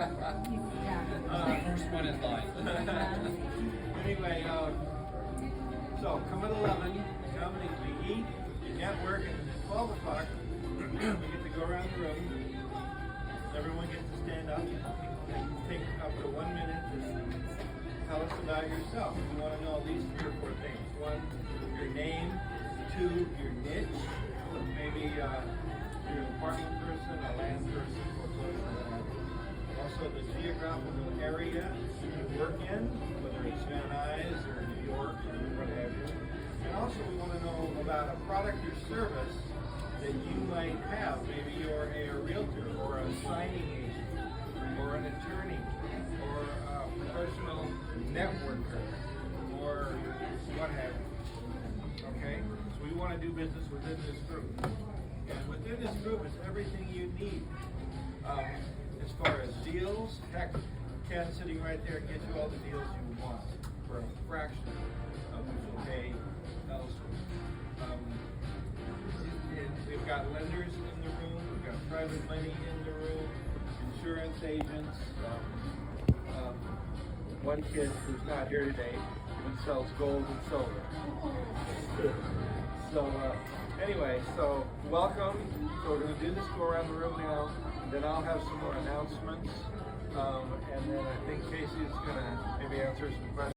First one in line. Anyway, so come at 11, come and we eat, we network, and at 12 o'clock, we get to go around the room. Everyone gets to stand up and take up to 1 minute to tell us about yourself. We want to know at least 3 or 4 things. 1, your name. 2, your niche. Maybe you're an apartment person, a land person, also the geographical area you work in, whether it's Van Nuys or New York or what have you. And also we want to know about a product or service that you might have. Maybe you're a realtor or a signing agent or an attorney or a professional networker or what have you. Okay? So we want to do business within this group. And within this group is everything you need. As far as deals, heck, Ken sitting right there gets you all the deals you want for a fraction of what you pay elsewhere. We've got lenders in the room, we've got private money in the room, insurance agents. One kid who's not here today who sells gold and silver. So anyway, so welcome. So we're going to do this go around the room now. Then I'll have some more announcements. And then I think Casey's going to maybe answer some questions.